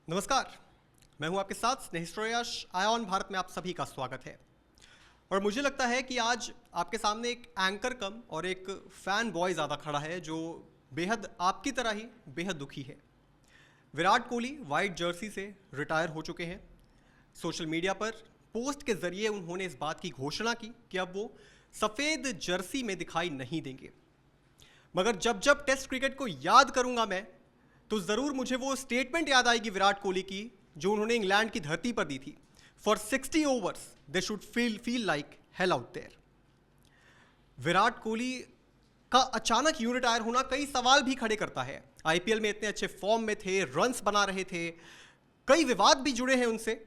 नमस्कार, मैं हूं आपके साथ स्नेहिस्ट्रोयश आयॉन भारत में आप सभी का स्वागत है। और मुझे लगता है कि आज आपके सामने एक एंकर कम और एक फैन बॉय ज़्यादा खड़ा है जो बेहद आपकी तरह ही बेहद दुखी है। विराट कोहली वाइट जर्सी से रिटायर हो चुके हैं। सोशल मीडिया पर पोस्ट के जरिए उन्होंने इस बात की घोषणा की कि अब वो सफ़ेद जर्सी में दिखाई नहीं देंगे। मगर जब जब टेस्ट क्रिकेट को याद करूंगा मैं, तो ज़रूर मुझे वो स्टेटमेंट याद आएगी विराट कोहली की जो उन्होंने इंग्लैंड की धरती पर दी थी, for 60 overs they should feel like hell out there. Virat Kohli का अचानक यूं रिटायर होना कई सवाल भी खड़े करता है। आईपीएल में इतने अच्छे फॉर्म में थे, रन्स बना रहे थे, कई विवाद भी जुड़े हैं उनसे,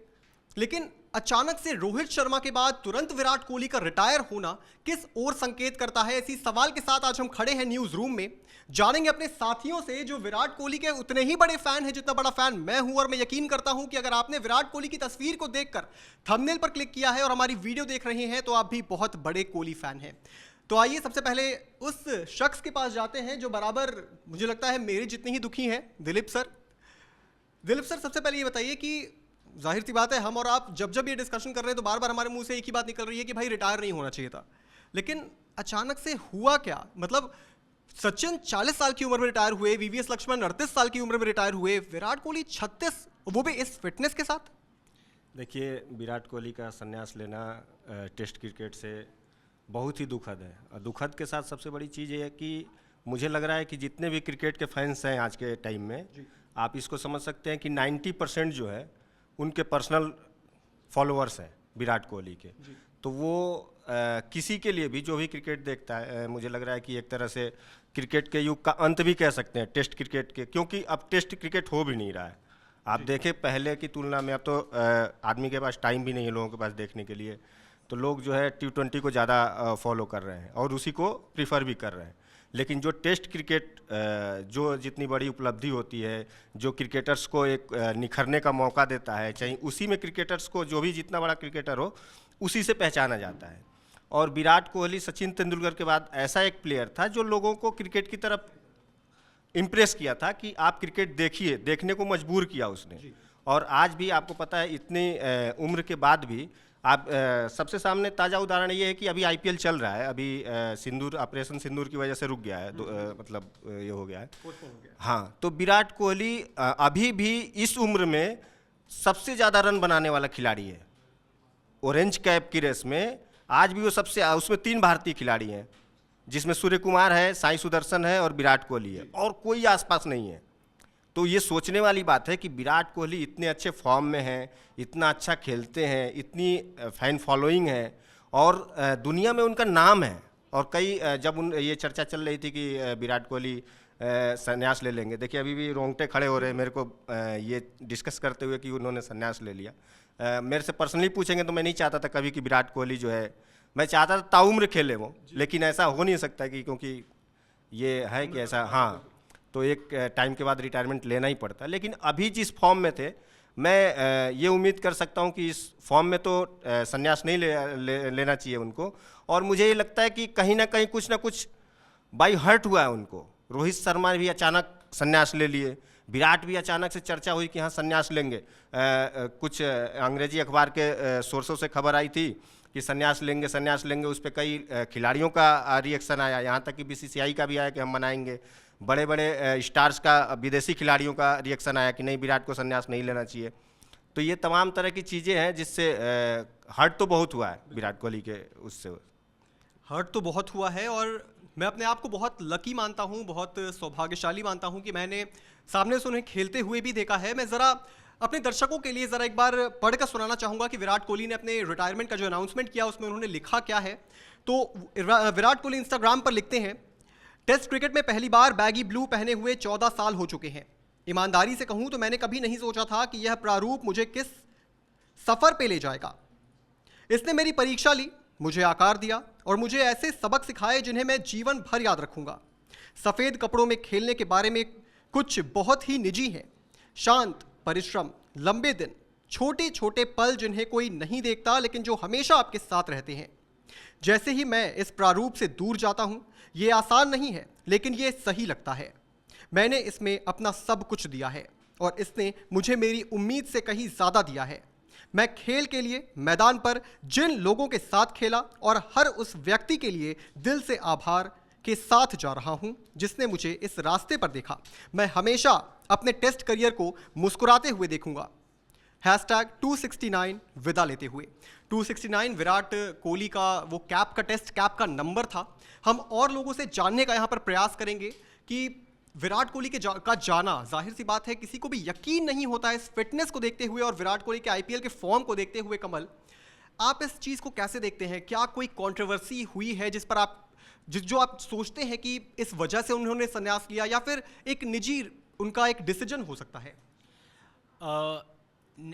लेकिन अचानक से रोहित शर्मा के बाद तुरंत विराट कोहली का रिटायर होना किस ओर संकेत करता है? इसी सवाल के साथ आज हम खड़े हैं न्यूज रूम में। जानेंगे अपने साथियों से जो विराट कोहली के उतने ही बड़े फैन हैं जितना बड़ा फैन मैं हूं। और मैं यकीन करता हूं कि अगर आपने विराट कोहली की तस्वीर को देखकर थंबनेल पर क्लिक किया है और हमारी वीडियो देख रहे हैं तो आप भी बहुत बड़े कोहली फैन हैं। तो आइए सबसे पहले उस शख्स के पास जाते हैं जो बराबर मुझे लगता है मेरे जितने ही दुखी हैं, दिलीप सर। दिलीप सर, सबसे पहले ये बताइए कि जाहिर सी बात है हम और आप जब जब ये डिस्कशन कर रहे हैं तो बार बार हमारे मुंह से एक ही बात निकल रही है कि भाई रिटायर नहीं होना चाहिए था, लेकिन अचानक से हुआ क्या? मतलब सचिन 40 साल की उम्र में रिटायर हुए, वीवीएस लक्ष्मण 38 साल की उम्र में रिटायर हुए, विराट कोहली 36, वो भी इस फिटनेस के साथ। देखिए, विराट कोहली का संन्यास लेना टेस्ट क्रिकेट से बहुत ही दुखद है। और दुखद के साथ सबसे बड़ी चीज़ ये है कि मुझे लग रहा है कि जितने भी क्रिकेट के फैंस हैं आज के टाइम में, आप इसको समझ सकते हैं कि 90% जो है उनके पर्सनल फॉलोअर्स हैं विराट कोहली के। तो वो किसी के लिए भी जो भी क्रिकेट देखता है, मुझे लग रहा है कि एक तरह से क्रिकेट के युग का अंत भी कह सकते हैं टेस्ट क्रिकेट के, क्योंकि अब टेस्ट क्रिकेट हो भी नहीं रहा है। आप देखें पहले की तुलना में अब तो आदमी के पास टाइम भी नहीं है लोगों के पास देखने के लिए, तो लोग जो है T20 को ज़्यादा फॉलो कर रहे हैं और उसी को प्रीफर भी कर रहे हैं। लेकिन जो टेस्ट क्रिकेट जो जितनी बड़ी उपलब्धि होती है, जो क्रिकेटर्स को एक निखरने का मौका देता है, चाहे उसी में क्रिकेटर्स को जो भी जितना बड़ा क्रिकेटर हो उसी से पहचाना जाता है। और विराट कोहली सचिन तेंदुलकर के बाद ऐसा एक प्लेयर था जो लोगों को क्रिकेट की तरफ इम्प्रेस किया था कि आप क्रिकेट देखिए, देखने को मजबूर किया उसने। और आज भी आपको पता है इतनी उम्र के बाद भी आप सबसे सामने ताज़ा उदाहरण ये है कि अभी आईपीएल चल रहा है, अभी सिंदूर ऑपरेशन सिंदूर की वजह से रुक गया है, मतलब ये हो गया है। हाँ, तो विराट कोहली अभी भी इस उम्र में सबसे ज़्यादा रन बनाने वाला खिलाड़ी है। ऑरेंज कैप की रेस में आज भी वो सबसे, उसमें 3 भारतीय खिलाड़ी हैं जिसमें सूर्य कुमार है, साई सुदर्शन है और विराट कोहली है, और कोई आसपास नहीं है। तो ये सोचने वाली बात है कि विराट कोहली इतने अच्छे फॉर्म में हैं, इतना अच्छा खेलते हैं, इतनी फैन फॉलोइंग है और दुनिया में उनका नाम है। और कई जब ये चर्चा चल रही थी कि विराट कोहली संन्यास ले लेंगे, देखिए अभी भी रोंगटे खड़े हो रहे हैं मेरे को ये डिस्कस करते हुए कि उन्होंने संन्यास ले लिया। मेरे से पर्सनली पूछेंगे तो मैं नहीं चाहता था कभी कि विराट कोहली जो है, मैं चाहता था ताउम्र खेले वो, लेकिन ऐसा हो नहीं सकता कि क्योंकि ये है कि ऐसा, हाँ, तो एक टाइम के बाद रिटायरमेंट लेना ही पड़ता। लेकिन अभी जिस फॉर्म में थे, मैं ये उम्मीद कर सकता हूं कि इस फॉर्म में तो संन्यास नहीं लेना चाहिए उनको। और मुझे ये लगता है कि कहीं ना कहीं कुछ ना कुछ बाई हर्ट हुआ है उनको। रोहित शर्मा भी अचानक संन्यास ले लिए, विराट भी अचानक से चर्चा हुई कि हाँ संन्यास लेंगे। कुछ अंग्रेजी अखबार के सोर्सों से खबर आई थी कि संन्यास लेंगे। उस पर कई खिलाड़ियों का रिएक्शन आया, यहाँ तक कि बीसीसीआई का भी आया कि हम मनाएंगे। बड़े बड़े स्टार्स का, विदेशी खिलाड़ियों का रिएक्शन आया कि नहीं, विराट को संन्यास नहीं लेना चाहिए। तो ये तमाम तरह की चीज़ें हैं जिससे हर्ट तो बहुत हुआ है विराट कोहली के, उससे हर्ट तो बहुत हुआ है। और मैं अपने आप को बहुत लकी मानता हूँ, बहुत सौभाग्यशाली मानता हूँ कि मैंने सामने से उन्हें खेलते हुए भी देखा है। मैं ज़रा अपने दर्शकों के लिए ज़रा एक बार पढ़कर सुनाना चाहूँगा कि विराट कोहली ने अपने रिटायरमेंट का जो अनाउंसमेंट किया उसमें उन्होंने लिखा क्या है। तो विराट कोहली इंस्टाग्राम पर लिखते हैं, टेस्ट क्रिकेट में पहली बार बैगी ब्लू पहने हुए 14 साल हो चुके हैं। ईमानदारी से कहूं तो मैंने कभी नहीं सोचा था कि यह प्रारूप मुझे किस सफ़र पे ले जाएगा। इसने मेरी परीक्षा ली, मुझे आकार दिया और मुझे ऐसे सबक सिखाए जिन्हें मैं जीवन भर याद रखूंगा। सफ़ेद कपड़ों में खेलने के बारे में कुछ बहुत ही निजी है। शांत परिश्रम, लंबे दिन, छोटे छोटे पल जिन्हें कोई नहीं देखता लेकिन जो हमेशा आपके साथ रहते हैं। जैसे ही मैं इस प्रारूप से दूर जाता हूं, ये आसान नहीं है लेकिन ये सही लगता है। मैंने इसमें अपना सब कुछ दिया है। और इसने मुझे मेरी उम्मीद से कहीं ज़्यादा दिया है। मैं खेल के लिए मैदान पर जिन लोगों के साथ खेला और हर उस व्यक्ति के लिए दिल से आभार के साथ जा रहा हूं जिसने मुझे इस रास्ते पर देखा। मैं हमेशा अपने टेस्ट करियर को मुस्कुराते हुए देखूंगा। #269 विदा लेते हुए। 269 विराट कोहली का वो टेस्ट कैप का नंबर था। हम और लोगों से जानने का यहाँ पर प्रयास करेंगे कि विराट कोहली का जाना, जाहिर सी बात है किसी को भी यकीन नहीं होता है इस फिटनेस को देखते हुए और विराट कोहली के आईपीएल के फॉर्म को देखते हुए। कमल, आप इस चीज़ को कैसे देखते हैं? क्या कोई कंट्रोवर्सी हुई है जिस पर आप जो आप सोचते हैं कि इस वजह से उन्होंने संन्यास लिया, या फिर एक निजी उनका एक डिसीजन हो सकता है?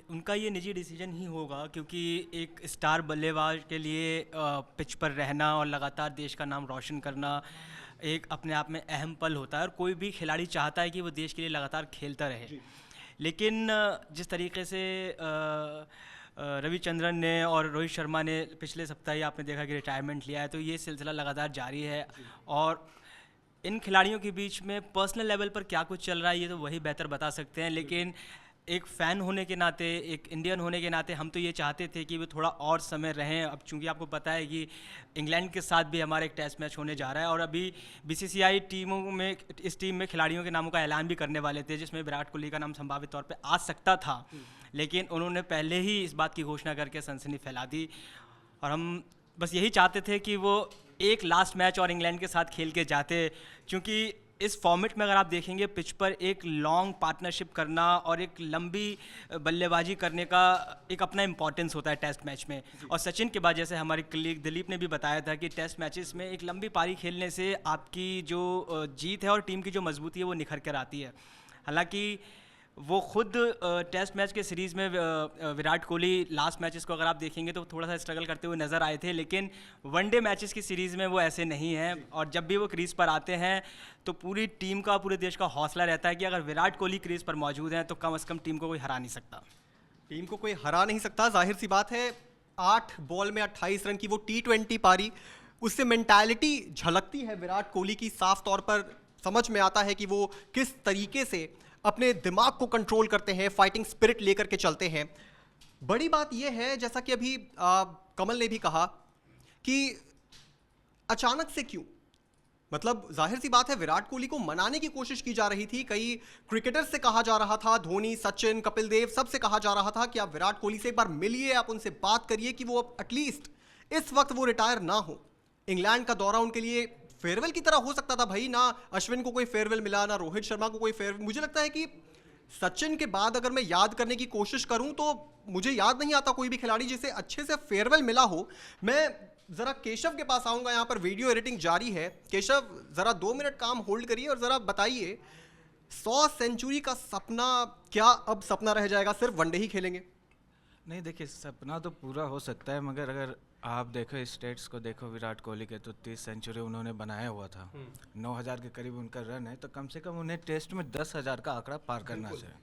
उनका ये निजी डिसीजन ही होगा, क्योंकि एक स्टार बल्लेबाज के लिए पिच पर रहना और लगातार देश का नाम रोशन करना एक अपने आप में अहम पल होता है और कोई भी खिलाड़ी चाहता है कि वो देश के लिए लगातार खेलता रहे। लेकिन जिस तरीके से रविचंद्रन ने और रोहित शर्मा ने पिछले सप्ताह ही आपने देखा कि रिटायरमेंट लिया है, तो ये सिलसिला लगातार जारी है। और इन खिलाड़ियों के बीच में पर्सनल लेवल पर क्या कुछ चल रहा है ये तो वही बेहतर बता सकते हैं। लेकिन एक फ़ैन होने के नाते, एक इंडियन होने के नाते हम तो ये चाहते थे कि वो थोड़ा और समय रहें। अब चूंकि आपको पता है कि इंग्लैंड के साथ भी हमारा एक टेस्ट मैच होने जा रहा है और अभी बीसीसीआई टीमों में, इस टीम में खिलाड़ियों के नामों का ऐलान भी करने वाले थे जिसमें विराट कोहली का नाम संभावित तौर पे आ सकता था। लेकिन उन्होंने पहले ही इस बात की घोषणा करके सनसनी फैला दी और हम बस यही चाहते थे कि वो एक लास्ट मैच और इंग्लैंड के साथ खेल के जाते। क्योंकि इस फॉर्मेट में अगर आप देखेंगे, पिच पर एक लॉन्ग पार्टनरशिप करना और एक लंबी बल्लेबाजी करने का एक अपना इंपॉर्टेंस होता है टेस्ट मैच में। और सचिन के बाद जैसे हमारे कलीग दिलीप ने भी बताया था कि टेस्ट मैचेस में एक लंबी पारी खेलने से आपकी जो जीत है और टीम की जो मजबूती है वो निखर कर आती है। हालांकि वो खुद टेस्ट मैच के सीरीज़ में विराट कोहली लास्ट मैचेस को अगर आप देखेंगे तो थोड़ा सा स्ट्रगल करते हुए नज़र आए थे, लेकिन वनडे मैचेस की सीरीज़ में वो ऐसे नहीं हैं। और जब भी वो क्रीज़ पर आते हैं तो पूरी टीम का, पूरे देश का हौसला रहता है कि अगर विराट कोहली क्रीज़ पर मौजूद हैं तो कम से कम टीम को कोई हरा नहीं सकता। टीम को कोई हरा नहीं सकता, जाहिर सी बात है। 8 बॉल में 28 रन की वो T20 पारी, उससे मेंटालिटी झलकती है विराट कोहली की। साफ तौर पर समझ में आता है कि वो किस तरीके से अपने दिमाग को कंट्रोल करते हैं, फाइटिंग स्पिरिट लेकर के चलते हैं। बड़ी बात यह है, जैसा कि अभी कमल ने भी कहा, कि अचानक से क्यों? मतलब जाहिर सी बात है विराट कोहली को मनाने की कोशिश की जा रही थी। कई क्रिकेटर से कहा जा रहा था, धोनी, सचिन, कपिल देव, सबसे कहा जा रहा था कि आप विराट कोहली से एक बार मिलिए, आप उनसे बात करिए कि वो एटलीस्ट इस वक्त वो रिटायर ना हो। इंग्लैंड का दौरा उनके लिए फेयरवेल की तरह हो सकता था। भाई, ना अश्विन को कोई फेयरवेल मिला, ना रोहित शर्मा को कोई फेयरवेल। मुझे लगता है कि सचिन के बाद अगर मैं याद करने की कोशिश करूं तो मुझे याद नहीं आता कोई भी खिलाड़ी जिसे अच्छे से फेयरवेल मिला हो। मैं जरा केशव के पास आऊंगा, यहाँ पर वीडियो एडिटिंग जारी है। केशव, जरा 2 मिनट काम होल्ड करिए और जरा बताइए, 100 सेंचुरी का सपना क्या अब सपना रह जाएगा, सिर्फ वनडे ही खेलेंगे? नहीं, देखिए, सपना तो पूरा हो सकता है, मगर अगर आप देखो स्टेट्स को देखो विराट कोहली के, तो 30 सेंचुरी उन्होंने बनाया हुआ था। 9000 के करीब उनका रन है, तो कम से कम उन्हें टेस्ट में 10,000 का आंकड़ा पार करना चाहिए।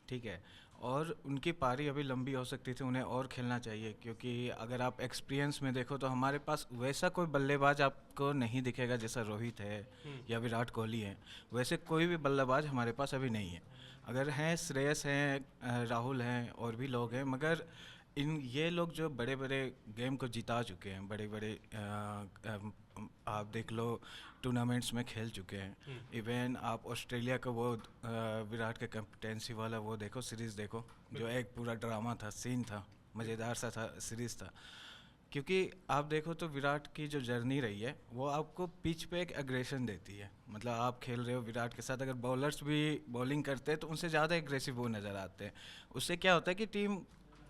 ठीक है, और उनकी पारी अभी लंबी हो सकती थी, उन्हें और खेलना चाहिए। क्योंकि अगर आप एक्सपीरियंस में देखो तो हमारे पास वैसा कोई बल्लेबाज आपको नहीं दिखेगा जैसा रोहित है या विराट कोहली है। वैसे कोई भी बल्लेबाज हमारे पास अभी नहीं है। अगर हैं, श्रेयस हैं, राहुल हैं, और भी लोग हैं, मगर ये लोग जो बड़े बड़े गेम को जिता चुके हैं, बड़े बड़े आप देख लो टूर्नामेंट्स में खेल चुके हैं। इवन आप ऑस्ट्रेलिया का वो विराट के कैप्टेंसी वाला वो देखो, सीरीज़ देखो, जो एक पूरा ड्रामा था, सीन था, मज़ेदार सा था, सीरीज़ था। क्योंकि आप देखो तो विराट की जो जर्नी रही है वो आपको पिच पे एक एग्रेशन देती है। मतलब आप खेल रहे हो विराट के साथ, अगर बॉलर्स भी बॉलिंग करते हैं तो उनसे ज़्यादा एग्रेसिव वो नज़र आते हैं। उससे क्या होता है कि टीम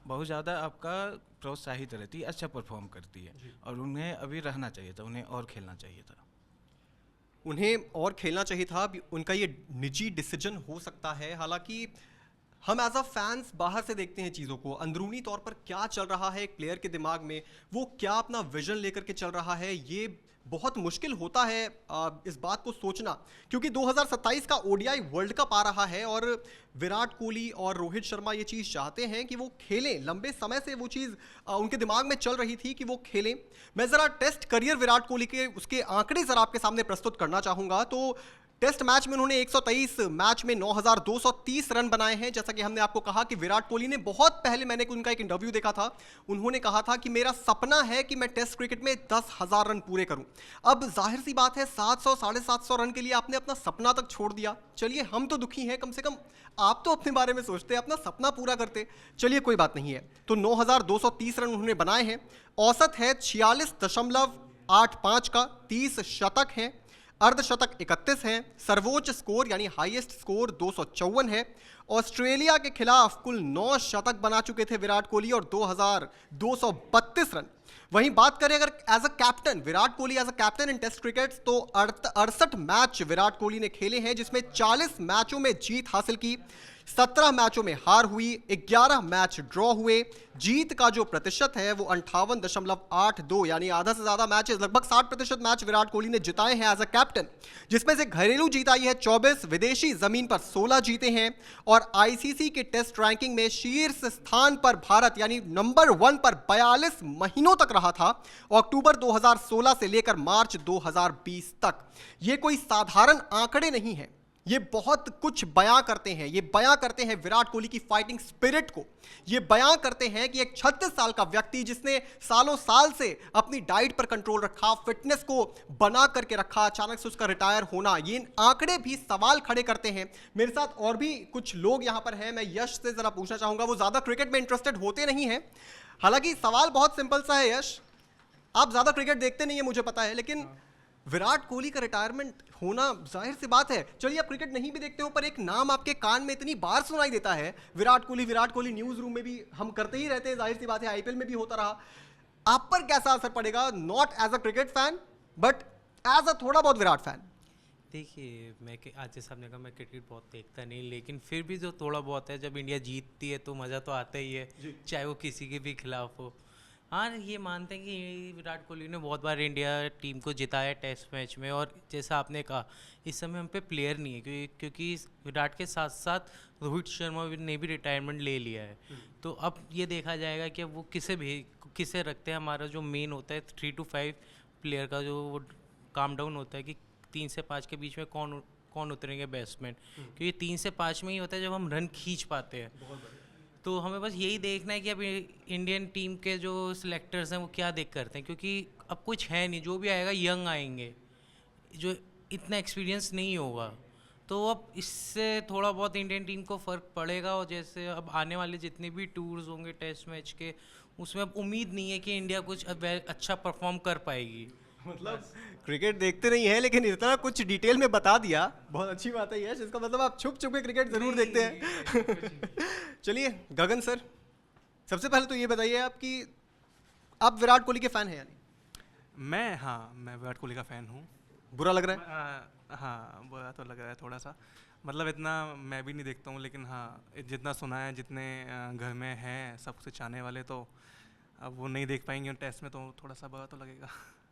बहुत ज़्यादा आपका प्रोत्साहित रहती है, अच्छा परफॉर्म करती है। और उन्हें अभी रहना चाहिए था, उन्हें और खेलना चाहिए था। उन्हें और खेलना चाहिए था। उनका ये निजी डिसीजन हो सकता है। हालांकि हम एज अ फैंस बाहर से देखते हैं चीज़ों को, अंदरूनी तौर पर क्या चल रहा है एक प्लेयर के दिमाग में, वो क्या अपना विजन लेकर के चल रहा है, ये बहुत मुश्किल होता है इस बात को सोचना। क्योंकि 2027 का ODI वर्ल्ड कप आ रहा है और विराट कोहली और रोहित शर्मा ये चीज़ चाहते हैं कि वो खेलें। लंबे समय से वो चीज़ उनके दिमाग में चल रही थी कि वो खेलें। मैं ज़रा टेस्ट करियर विराट कोहली के उसके आंकड़े ज़रा आपके सामने प्रस्तुत करना चाहूँगा। तो टेस्ट मैच में उन्होंने 123 मैच में 9,230 रन बनाए हैं। जैसा कि हमने आपको कहा कि विराट कोहली ने बहुत पहले, मैंने उनका एक इंटरव्यू देखा था, उन्होंने कहा था कि मेरा सपना है कि मैं टेस्ट क्रिकेट में 10,000 रन पूरे करूं। अब जाहिर सी बात है 700 750 रन के लिए आपने अपना सपना तक छोड़ दिया। चलिए हम तो दुखी हैं, कम से कम आप तो अपने बारे में सोचते, अपना सपना पूरा करते। चलिए कोई बात नहीं है। तो 9,230 रन उन्होंने बनाए हैं। औसत है 46.85 का, 30 शतक हैं, अर्धशतक 31 हैं, सर्वोच्च स्कोर यानी हाईएस्ट स्कोर 254 है। ऑस्ट्रेलिया के खिलाफ कुल 9 शतक बना चुके थे विराट कोहली और 2,232 रन। वहीं बात करें अगर as a captain, Virat Kohli as a captain in test cricket, तो 68 मैच विराट कोहली ने खेले हैं, जिसमें 40 मैचों में जीत हासिल की, 17 मैचों में हार हुई, 11 मैच ड्रॉ हुए। जीत का जो प्रतिशत है वो 58.82 यानी आधा से ज्यादा मैचेस, लगभग 60% मैच विराट कोहली ने जिताए हैं एज अ कैप्टन, जिसमें से घरेलू जीत आई है 24, विदेशी जमीन पर 16 जीते हैं। और आईसीसी के टेस्ट रैंकिंग में शीर्ष स्थान पर भारत यानी नंबर 1 पर 42 महीनों तक रहा था, अक्टूबर 2016 से लेकर मार्च 2020 तक। ये कोई साधारण आंकड़े नहीं है, ये बहुत कुछ बयां करते हैं। ये बयां करते हैं विराट कोहली की फाइटिंग स्पिरिट को। ये बयां करते हैं कि एक 36 साल का व्यक्ति जिसने सालों साल से अपनी डाइट पर कंट्रोल रखा, फिटनेस को बना करके रखा, अचानक से उसका रिटायर होना, ये आंकड़े भी सवाल खड़े करते हैं। मेरे साथ और भी कुछ लोग यहां पर हैं। मैं यश से जरा पूछना चाहूंगा, वो ज्यादा क्रिकेट में इंटरेस्टेड होते नहीं हैं। हालांकि सवाल बहुत सिंपल सा है। यश, आप ज्यादा क्रिकेट देखते नहीं है मुझे पता है, लेकिन विराट कोहली का रिटायरमेंट होना जाहिर सी बात है। चलिए आप क्रिकेट नहीं भी देखते हो, पर एक नाम आपके कान में इतनी बार सुनाई देता है, विराट कोहली न्यूज रूम में भी हम करते ही रहते हैं, जाहिर सी बात है आईपीएल में भी होता रहा। आप पर कैसा असर पड़ेगा, not as a cricket fan but as a थोड़ा बहुत विराट फैन? देखिए, मैं आज जैसे आपने कहा मैं क्रिकेट बहुत देखता नहीं, लेकिन फिर भी जो थोड़ा बहुत है, जब इंडिया जीतती है तो मज़ा तो आता ही है, चाहे वो किसी के भी खिलाफ हो। हाँ, ये मानते हैं कि विराट कोहली ने बहुत बार इंडिया टीम को जिताया टेस्ट मैच में, और जैसा आपने कहा इस समय हम पे प्लेयर नहीं है, क्योंकि विराट के साथ साथ रोहित शर्मा ने भी रिटायरमेंट ले लिया है। तो अब ये देखा जाएगा कि वो किसे रखते हैं। हमारा जो मेन होता है 3 to 5 प्लेयर का जो वो काम डाउन होता है कि 3 से 5 के बीच में कौन उतरेंगे बैट्समैन, क्योंकि 3 से 5 में ही होता है जब हम रन खींच पाते हैं। तो हमें बस यही देखना है कि अब इंडियन टीम के जो सिलेक्टर्स हैं वो क्या देख करते हैं, क्योंकि अब कुछ है नहीं, जो भी आएगा यंग आएंगे, जो इतना एक्सपीरियंस नहीं होगा। तो अब इससे थोड़ा बहुत इंडियन टीम को फ़र्क पड़ेगा। और जैसे अब आने वाले जितने भी टूर्स होंगे टेस्ट मैच के, उसमें अब उम्मीद नहीं है कि इंडिया कुछ अच्छा परफॉर्म कर पाएगी। मतलब क्रिकेट देखते नहीं है, लेकिन इतना कुछ डिटेल में बता दिया, बहुत अच्छी बात है यश। इसका मतलब आप छुप छुप के क्रिकेट जरूर देखते हैं। चलिए गगन सर, सबसे पहले तो ये बताइए आप विराट कोहली के फैन हैं यानी? मैं विराट कोहली का फ़ैन हूँ। बुरा लग रहा है? हाँ, बुरा तो लग रहा है थोड़ा सा, मतलब इतना मैं भी नहीं देखता हूँ, लेकिन हाँ जितना सुना है, जितने घर में हैं सब कुछ चाहने वाले, तो अब वो नहीं देख पाएंगे टेस्ट में, तो थोड़ा सा बुरा तो लगेगा।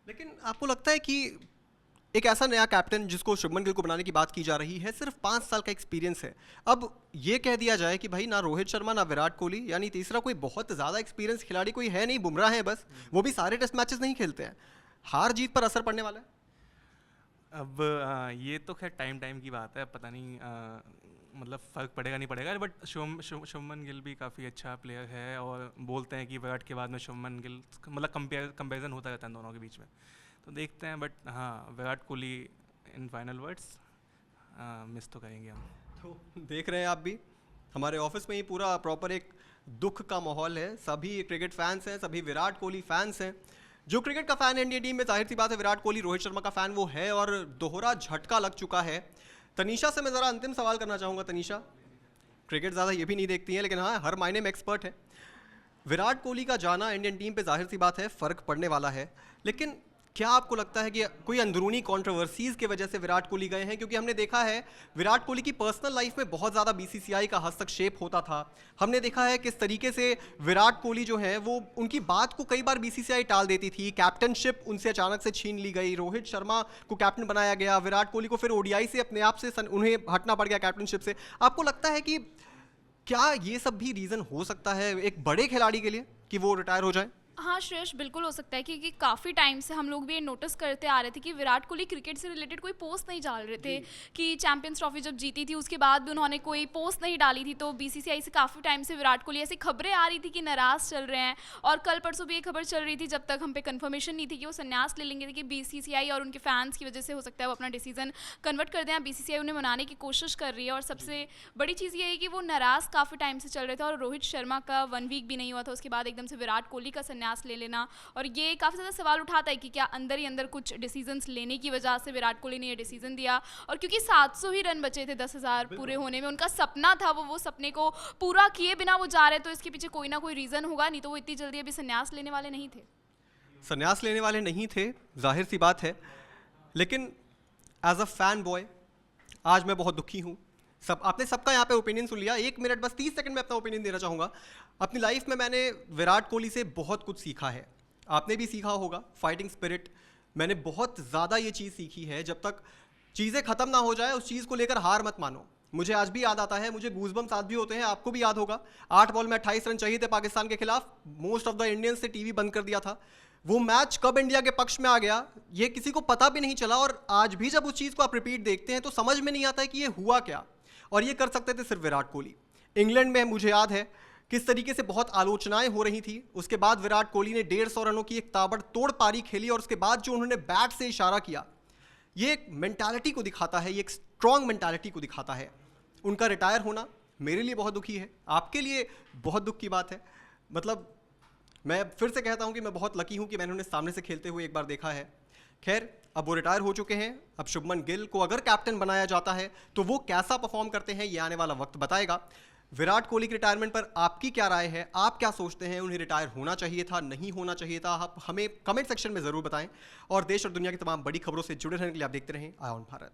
लेकिन आपको लगता है कि एक ऐसा नया कैप्टन जिसको शुभमन गिल को बनाने की बात की जा रही है, सिर्फ 5 साल का एक्सपीरियंस है, अब ये कह दिया जाए कि भाई ना रोहित शर्मा ना विराट कोहली, यानी तीसरा कोई बहुत ज़्यादा एक्सपीरियंस खिलाड़ी कोई है नहीं, बुमराह है बस, वो भी सारे टेस्ट मैचेस नहीं खेलते हैं, हार जीत पर असर पड़ने वाला है? अब ये तो खैर टाइम की बात है, पता नहीं मतलब फ़र्क पड़ेगा नहीं पड़ेगा, बट शुभमन गिल भी काफ़ी अच्छा प्लेयर है, और बोलते हैं कि विराट के बाद में शुभमन गिल, मतलब कंपेरिजन होता रहता है दोनों के बीच में, तो देखते हैं। बट हाँ, Virat Kohli in final words miss तो करेंगे हम। तो देख रहे हैं आप भी, हमारे ऑफिस में ही पूरा प्रॉपर एक दुख का माहौल है, सभी क्रिकेट फैंस हैं, सभी विराट कोहली फैंस हैं। जो क्रिकेट का फ़ैन है इंडिया टीम में, जाहिर सी बात है विराट कोहली रोहित शर्मा का फ़ैन वो है, और दोहरा झटका लग चुका है। तनीषा से मैं ज़रा अंतिम सवाल करना चाहूँगा। तनीषा, क्रिकेट ज़्यादा ये भी नहीं देखती हैं, लेकिन हाँ हर मायने में एक्सपर्ट है। विराट कोहली का जाना इंडियन टीम पे जाहिर सी बात है फ़र्क पड़ने वाला है, लेकिन क्या आपको लगता है कि कोई अंदरूनी कंट्रोवर्सीज़ की वजह से विराट कोहली गए हैं? क्योंकि हमने देखा है विराट कोहली की पर्सनल लाइफ में बहुत ज़्यादा बीसीसीआई का हस्तक्षेप होता था। हमने देखा है किस तरीके से विराट कोहली जो है वो उनकी बात को कई बार बीसीसीआई टाल देती थी, कैप्टनशिप उनसे अचानक से छीन ली गई, रोहित शर्मा को कैप्टन बनाया गया, विराट कोहली को फिर ओडीआई से अपने आप से उन्हें हटना पड़ गया कैप्टनशिप से। आपको लगता है कि क्या ये सब भी रीज़न हो सकता है एक बड़े खिलाड़ी के लिए कि वो रिटायर हो जाए? हाँ श्रेयस, बिल्कुल हो सकता है क्योंकि काफ़ी टाइम से हम लोग भी ये नोटिस करते आ रहे थे कि विराट कोहली क्रिकेट से रिलेटेड कोई पोस्ट नहीं डाल रहे थे कि चैंपियंस ट्रॉफी जब जीती थी उसके बाद भी उन्होंने कोई पोस्ट नहीं डाली थी। तो बीसीसीआई से काफ़ी टाइम से विराट कोहली ऐसी खबरें आ रही थी कि नाराज़ चल रहे हैं, और कल परसों भी ये खबर चल रही थी जब तक हम पे कंफर्मेशन नहीं थी कि वो संन्यास ले लेंगे कि बीसीसीआई और उनके फैंस की वजह से हो सकता है वो अपना डिसीजन कन्वर्ट कर दें। बीसीसीआई उन्हें मनाने की कोशिश कर रही है, और सबसे बड़ी चीज़ ये है कि वो नाराज़ काफ़ी टाइम से चल रहे थे और रोहित शर्मा का 1 वीक भी नहीं हुआ था उसके बाद एकदम से विराट कोहली का संन्यास ले लेना, और ये काफ़ी ज़्यादा सवाल उठाता है कि क्या अंदर ही अंदर कुछ डिसीजंस लेने की वजह से विराट कोहली ने ये डिसीजन दिया। और क्योंकि 700 ही रन बचे थे 10,000 पूरे होने में, उनका सपना था, वो सपने को पूरा किए बिना वो जा रहे, तो इसके पीछे कोई ना कोई रीज़न होगा, नहीं तो वो इतनी जल्दी अभी संन्यास लेने वाले नहीं थे। संन्यास लेने वाले नहीं थे, जाहिर सी बात है, लेकिन एज अ फैन बॉय आज मैं बहुत दुखी हूँ। आपने सबका यहाँ पे ओपिनियन सुन लिया। 1 मिनट बस 30 सेकंड में अपना ओपिनियन देना चाहूँगा। अपनी लाइफ में मैंने विराट कोहली से बहुत कुछ सीखा है, आपने भी सीखा होगा। फाइटिंग स्पिरिट, मैंने बहुत ज़्यादा ये चीज़ सीखी है, जब तक चीज़ें ख़त्म ना हो जाए उस चीज़ को लेकर हार मत मानो। मुझे आज भी याद आता है, मुझे गूज़बम्स आज भी होते हैं, आपको भी याद होगा। 8 बॉल में 28 रन चाहिए थे पाकिस्तान के खिलाफ, मोस्ट ऑफ द इंडियंस से टीवी बंद कर दिया था। वो मैच कब इंडिया के पक्ष में आ गया ये किसी को पता भी नहीं चला, और आज भी जब उस चीज़ को आप रिपीट देखते हैं तो समझ में नहीं आता है कि ये हुआ क्या, और ये कर सकते थे सिर्फ विराट कोहली। इंग्लैंड में मुझे याद है किस तरीके से बहुत आलोचनाएं हो रही थी, उसके बाद विराट कोहली ने 150 रनों की एक ताबड़तोड़ पारी खेली, और उसके बाद जो उन्होंने बैट से इशारा किया, ये एक मेंटालिटी को दिखाता है, ये एक स्ट्रॉन्ग मेंटालिटी को दिखाता है। उनका रिटायर होना मेरे लिए बहुत दुखी है, आपके लिए बहुत दुख की बात है। मतलब मैं फिर से कहता हूं कि मैं बहुत लकी हूं कि मैंने उन्हें सामने से खेलते हुए एक बार देखा है। खैर, अब वो रिटायर हो चुके हैं। अब शुभमन गिल को अगर कैप्टन बनाया जाता है तो वो कैसा परफॉर्म करते हैं ये आने वाला वक्त बताएगा। विराट कोहली के रिटायरमेंट पर आपकी क्या राय है, आप क्या सोचते हैं, उन्हें रिटायर होना चाहिए था, नहीं होना चाहिए था? आप हमें कमेंट सेक्शन में ज़रूर बताएं, और देश और दुनिया की तमाम बड़ी खबरों से जुड़े रहने के लिए आप देखते रहें आय ऑन भारत।